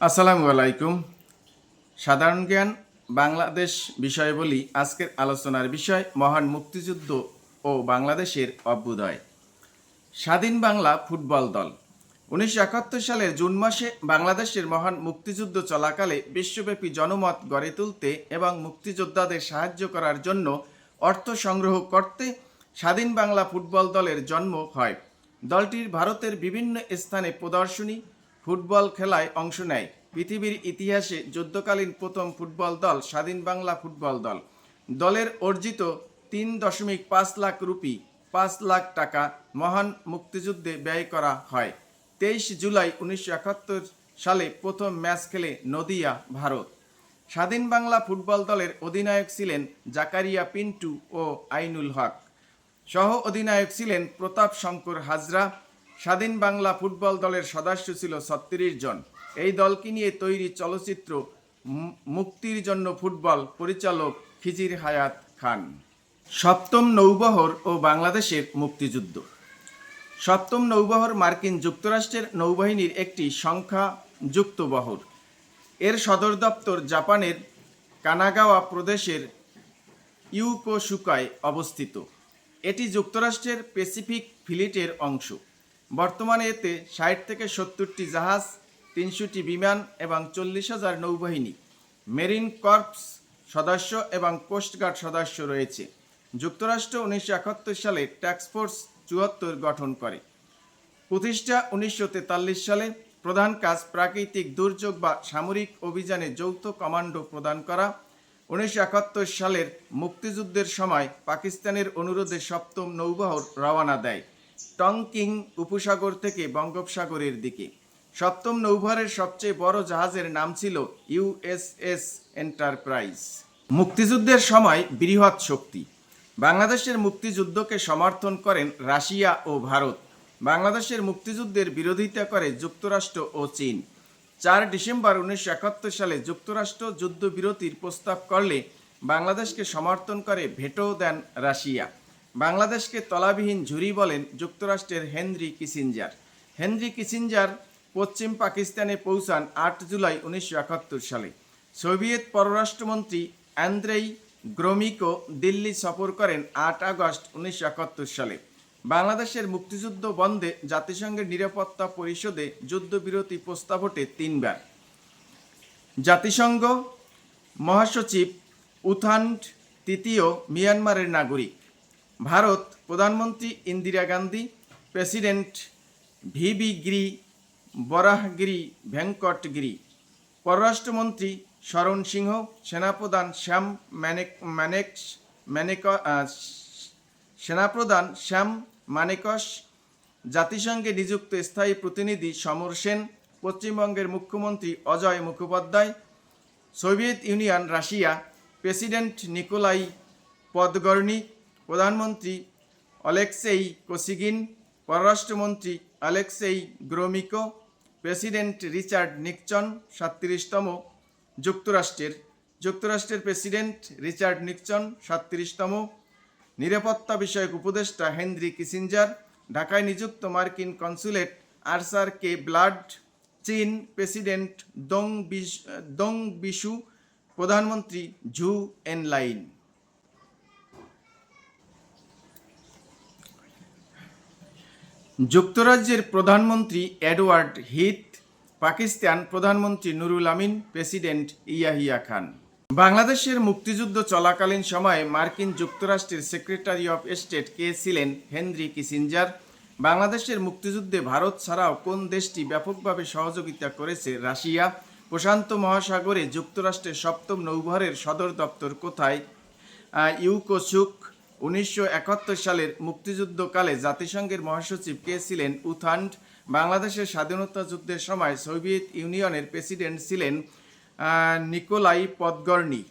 আসসালামু আলাইকুম। সাধারণ জ্ঞান বাংলাদেশ বিষয় বলি। আজকের আলোচনার বিষয় মহান মুক্তিযুদ্ধ ও বাংলাদেশের অভ্যুদয়। স্বাধীন বাংলা ফুটবল দল 1971 সালের জুন মাসে বাংলাদেশের মহান মুক্তিযুদ্ধ চলাকালে বিশ্বব্যাপী জনমত গড়ে তুলতে এবং মুক্তিযোদ্ধাদের সাহায্য করার জন্য অর্থ সংগ্রহ করতে স্বাধীন বাংলা ফুটবল দলের জন্ম হয়। দলটির ভারতের বিভিন্ন স্থানে প্রদর্শনী ফুটবল খেলায় অংশ নেয়। পৃথিবীর ইতিহাসে যুদ্ধকালীন প্রথম ফুটবল দল স্বাধীন বাংলা ফুটবল দল। দলের অর্জিত 3.5 লাখ রুপি 5 লাখ টাকা মহান মুক্তিযুদ্ধে ব্যয় করা হয়। 23 জুলাই 1971 সালে প্রথম ম্যাচ খেলে নদিয়া, ভারত। স্বাধীন বাংলা ফুটবল দলের অধিনায়ক ছিলেন জাকারিয়া পিন্টু ও আইনুল হক। সহ অধিনায়ক ছিলেন প্রতাপ শঙ্কর হাজরা। স্বাধীন বাংলা ফুটবল দলের সদস্য ছিল 36 জন। এই দলকে নিয়ে তৈরি চলচ্চিত্র মুক্তির জন্য ফুটবল পরিচালক খিজির হায়াত খান। সপ্তম নৌবহর ও বাংলাদেশের মুক্তিযুদ্ধ। সপ্তম নৌবহর মার্কিন যুক্তরাষ্ট্রের নৌবাহিনীর একটি সংখ্যাযুক্ত বহর। এর সদর দপ্তর জাপানের কানাগাওয়া প্রদেশের ইয়োকোসুকায় অবস্থিত। এটি যুক্তরাষ্ট্রের প্যাসিফিক ফ্লিটের অংশ। বর্তমানে এতে 60 থেকে 70টি জাহাজ, 300টি বিমান এবং 40,000 নৌবাহিনী, মেরিন কর্পস সদস্য এবং কোস্টগার্ড সদস্য রয়েছে। যুক্তরাষ্ট্র 1971 সালে টাস্কফোর্স 74 গঠন করে। প্রতিষ্ঠা 1943 সালে। প্রধান কাজ প্রাকৃতিক দুর্যোগ বা সামরিক অভিযানে যৌথ কমান্ডো প্রদান করা। 1971 সালের মুক্তিযুদ্ধের সময় পাকিস্তানের অনুরোধে সপ্তম নৌবহর রওনা দেয় টংকিং উপসাগর থেকে বঙ্গোপসাগরের দিকে। সপ্তম নৌবহরের সবচেয়ে বড় জাহাজের নাম ছিল ইউএসএস এন্টারপ্রাইজ। মুক্তিযুদ্ধের সময় বৃহৎ শক্তি। বাংলাদেশের মুক্তিযুদ্ধকে সমর্থন করেন রাশিয়া ও ভারত। বাংলাদেশের মুক্তিযুদ্ধের বিরোধিতা করে যুক্তরাষ্ট্র ও চীন। 4 ডিসেম্বর 1971 সালে যুক্তরাষ্ট্র যুদ্ধবিরতির প্রস্তাব করলে বাংলাদেশকে সমর্থন করে ভেটো দেন রাশিয়া। বাংলাদেশকে তলাবিহীন ঝুরি বলেন যুক্তরাষ্ট্রের হেনরি কিসিঞ্জার। হেনরি কিসিঞ্জার পশ্চিম পাকিস্তানে পৌঁছান 8 জুলাই 1971 সালে। সোভিয়েত পররাষ্ট্রমন্ত্রী অ্যান্দ্রেই গ্রোমিকো দিল্লি সফর করেন 8 আগস্ট 1971 সালে। বাংলাদেশের মুক্তিযুদ্ধ বন্ধে জাতিসংঘের নিরাপত্তা পরিষদে যুদ্ধবিরতি প্রস্তাব ওঠে 3 বার। জাতিসংঘ মহাসচিব উথান্ড তৃতীয় মিয়ানমারের নাগরিক। ভারত প্রধানমন্ত্রী ইন্দিরা গান্ধী, প্রেসিডেন্ট ভিবি গিরি বরাহগিরি ভেঙ্কটগিরি, পররাষ্ট্রমন্ত্রী শরণ সিংহ, সেনাপ্রধান শ্যাম মানেকশ, জাতিসংঘে নিযুক্ত স্থায়ী প্রতিনিধি সমর সেন, পশ্চিমবঙ্গের মুখ্যমন্ত্রী Ajoy Mukhopadhyay, Soviet Union, Russia, president Nikolai Podgorny, প্রধানমন্ত্রী অলেক্সেই কোসিগিন, পররাষ্ট্রমন্ত্রী Alexei Gromyko, president Richard Nixon 37তম, যুক্তরাষ্ট্রের প্রেসিডেন্ট রিচার্ড নিক্সন 37তম, নিরাপত্তা বিষয়ক উপদেষ্টা হেনরি কিসিঞ্জার, ঢাকায় নিযুক্ত মার্কিন কনসুলেট আর্চার কে ব্লাড, চীন প্রেসিডেন্ট দং বিশু, প্রধানমন্ত্রী ঝু এনলাইন। যুক্তরাজ্যের প্রধানমন্ত্রী এডওয়ার্ড হিথ, পাকিস্তান প্রধানমন্ত্রী নুরুল আমিন, প্রেসিডেন্ট ইয়াহিয়া খান। বাংলাদেশের মুক্তিযুদ্ধ চলাকালীন সময়ে মার্কিন যুক্তরাষ্ট্রের সেক্রেটারি অফ স্টেট কে ছিলেন? Henry Kissinger. বাংলাদেশের মুক্তিযুদ্ধে ভারত ছাড়াও কোন দেশটি ব্যাপকভাবে সহযোগিতা করেছে? রাশিয়া। প্রশান্ত মহাসাগরে যুক্তরাষ্ট্রের সপ্তম নৌবহরের সদর দপ্তর কোথায়? ইয়োকোসুক। 1971 সালের মুক্তিযুদ্ধকালে জাতিসংঘের মহাসচিব কে ছিলেন? উথান্ড। বাংলাদেশের স্বাধীনতা যুদ্ধের সময় সোভিয়েত ইউনিয়নের প্রেসিডেন্ট ছিলেন নিকোলাই পদগর্নি।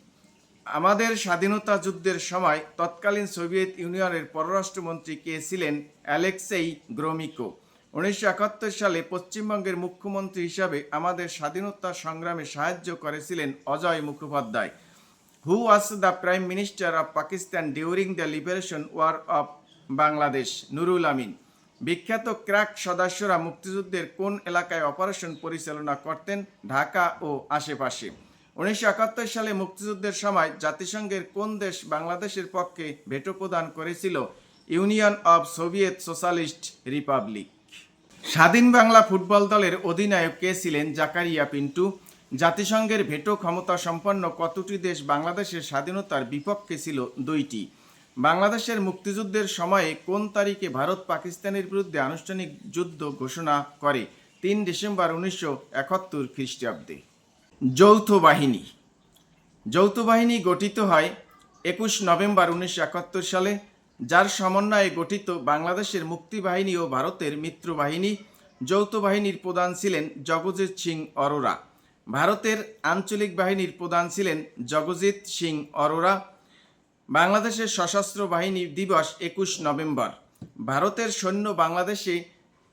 আমাদের স্বাধীনতা যুদ্ধের সময় তৎকালীন সোভিয়েত ইউনিয়নের পররাষ্ট্রমন্ত্রী কে ছিলেন? অ্যালেক্সেই গ্রোমিকো। 1971 সালে পশ্চিমবঙ্গের মুখ্যমন্ত্রী হিসাবে আমাদের স্বাধীনতা সংগ্রামে সাহায্য করেছিলেন Ajoy Mukhopadhyay. Who was the prime minister of Pakistan during the liberation war of Bangladesh? Nurul Amin. বিখ্যাত ক্র্যাক সদস্যরা মুক্তিযুদ্ধের কোন এলাকায় অপারেশন পরিচালনা করতেন? ঢাকা ও আশেপাশে। 1971 সালে মুক্তিযুদ্ধের সময় জাতিসংঘের কোন দেশ বাংলাদেশের পক্ষে ভেটো প্রদান করেছিল? Union of Soviet socialist Republic. স্বাধীন বাংলা ফুটবল দলের অধিনায়ক কে ছিলেন? জাকারিয়া পিন্টু। জাতিসংঘের ভেটো ক্ষমতা সম্পন্ন কতটি দেশ বাংলাদেশের স্বাধীনতার বিপক্ষে ছিল? 2টি। বাংলাদেশের মুক্তিযুদ্ধের সময়ে কোন তারিখে ভারত পাকিস্তানের বিরুদ্ধে আনুষ্ঠানিক যুদ্ধ ঘোষণা করে? 3 ডিসেম্বর 1971 খ্রিস্টাব্দে। যৌথ বাহিনী। যৌথ বাহিনী গঠিত হয় 21 নভেম্বর 1971 সালে, যার সমন্বয়ে গঠিত বাংলাদেশের মুক্তিবাহিনী ও ভারতের মিত্রবাহিনী। যৌথ বাহিনীর প্রধান ছিলেন জগজিৎ সিং অরোরা। ভারতের আঞ্চলিক বাহিনীর প্রধান ছিলেন জগজিৎ সিং অরোরা। বাংলাদেশের সশস্ত্র বাহিনী দিবস 21 নভেম্বর। ভারতের সৈন্য বাংলাদেশে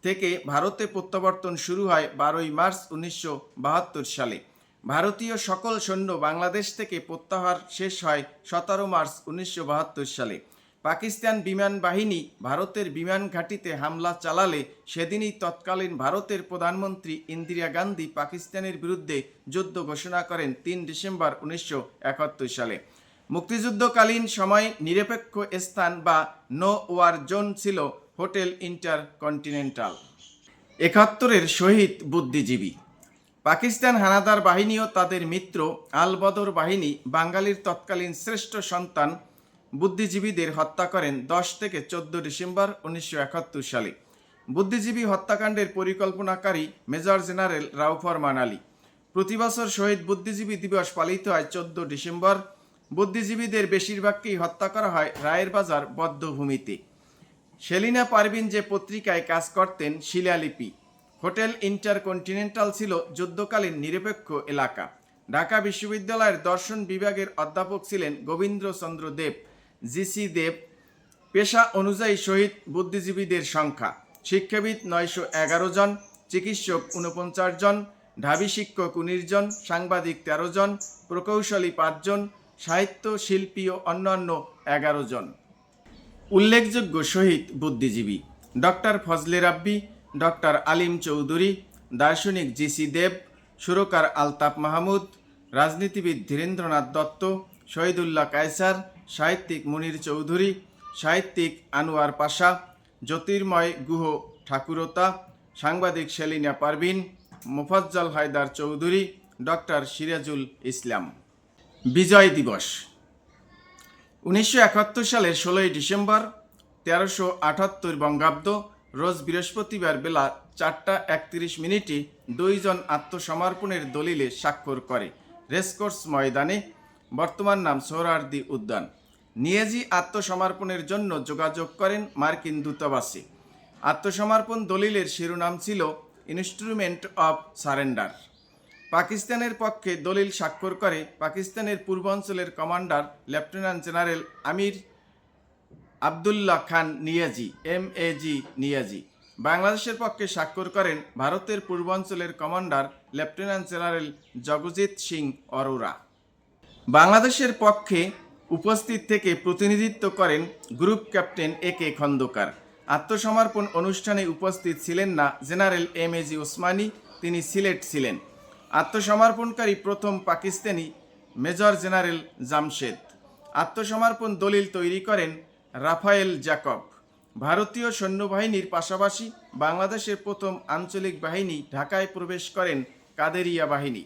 থেকে ভারতে প্রত্যাবর্তন শুরু হয় 12 মার্চ 1972 সালে। ভারতীয় সকল সৈন্য বাংলাদেশ থেকে প্রত্যাহার শেষ হয় 17 মার্চ 1972 সালে। পাকিস্তান বিমান বাহিনী ভারতের বিমান ঘাঁটিতে হামলা চালালে সেদিনই তৎকালীন ভারতের প্রধানমন্ত্রী ইন্দিরা গান্ধী পাকিস্তানের বিরুদ্ধে যুদ্ধ ঘোষণা করেন 3 ডিসেম্বর 1971 সালে। মুক্তিযুদ্ধকালীন সময় নিরপেক্ষ স্থান বা নো ওয়ার জোন ছিল হোটেল ইন্টারকন্টিনেন্টাল। 71-এর শহীদ বুদ্ধিজীবী। পাকিস্তান হানাদার বাহিনী ও তাদের মিত্র আল বদর বাহিনী বাঙালির তৎকালীন শ্রেষ্ঠ সন্তান বুদ্ধিজীবীদের হত্যা করেন 10 থেকে 14 ডিসেম্বর 1971 সালে। বুদ্ধিজীবী হত্যাকাণ্ডের পরিকল্পনাকারী মেজর জেনারেল রাউফরমান আলী। প্রতি বছর শহীদ বুদ্ধিজীবী দিবস পালিত হয় 14 ডিসেম্বর। বুদ্ধিজীবীদের বেশিরভাগকেই হত্যা করা হয় রায়ের বাজার বধ্যভূমিতে। সেলিনা পারভিন যে পত্রিকায় কাজ করতেন শিলালিপি। হোটেল ইন্টারকন্টিনেন্টাল ছিল যুদ্ধকালীন নিরপেক্ষ এলাকা। ঢাকা বিশ্ববিদ্যালয়ের দর্শন বিভাগের অধ্যাপক ছিলেন গোবিন্দ্রচন্দ্র দেব, জিসি দেব। পেশা অনুযায়ী শহীদ বুদ্ধিজীবীদের সংখ্যা: শিক্ষাবিদ 911 জন, চিকিৎসক 49 জন, ঢাবি শিক্ষক 19 জন, সাংবাদিক 13 জন, প্রকৌশলী 5 জন, সাহিত্য শিল্পী ও অন্যান্য 11 জন। উল্লেখযোগ্য শহীদ বুদ্ধিজীবী: ডক্টর ফজলে রাব্বি, ডক্টর আলিম চৌধুরী, দার্শনিক জিসি দেব, সুরকার আলতাফ মাহমুদ, রাজনীতিবিদ ধীরেন্দ্রনাথ দত্ত, শহীদুল্লাহ কায়সার, সাহিত্যিক মুনির চৌধুরী, সাহিত্যিক আনোয়ার পাশা, জ্যোতির্ময় গুহ ঠাকুরতা, সাংবাদিক সেলিনা পারভিন, মোফাজ্জল হায়দার চৌধুরী, ডক্টর সিরাজুল ইসলাম। বিজয় দিবস 1971 সালের 16 ডিসেম্বর 1378 বঙ্গাব্দ, রোজ বৃহস্পতিবার বেলা 4:31 2 জন আত্মসমর্পণের দলিলে স্বাক্ষর করে রেসকোর্স ময়দানে, বর্তমান নাম সোহরাওয়ার্দী উদ্যান। নিয়াজি আত্মসমর্পণের জন্য যোগাযোগ করেন মার্কিন দূতাবাসে। আত্মসমর্পণ দলিলের শিরোনাম ছিল ইনস্ট্রুমেন্ট অব সারেন্ডার। পাকিস্তানের পক্ষে দলিল স্বাক্ষর করে পাকিস্তানের পূর্বাঞ্চলের commander lieutenant general Amir Abdullah Khan Niazi, MAG Niazi. বাংলাদেশের পক্ষে স্বাক্ষর করেন ভারতের পূর্বাঞ্চলের commander lieutenant general Jagjit Singh Aurora. বাংলাদেশের পক্ষে উপস্থিত থেকে প্রতিনিধিত্ব করেন গ্রুপ ক্যাপ্টেন AK খন্দকার। আত্মসমর্পণ অনুষ্ঠানে উপস্থিত ছিলেন না জেনারেল MAG ওসমানী, তিনি সিলেট ছিলেন। আত্মসমর্পণকারী প্রথম পাকিস্তানি মেজর জেনারেল জামশেদ। আত্মসমর্পণ দলিল তৈরি করেন রাফায়েল জ্যাকব। ভারতীয় সৈন্যবাহিনীর পাশাপাশি বাংলাদেশের প্রথম আঞ্চলিক বাহিনী ঢাকায় প্রবেশ করেন কাদেরিয়া বাহিনী।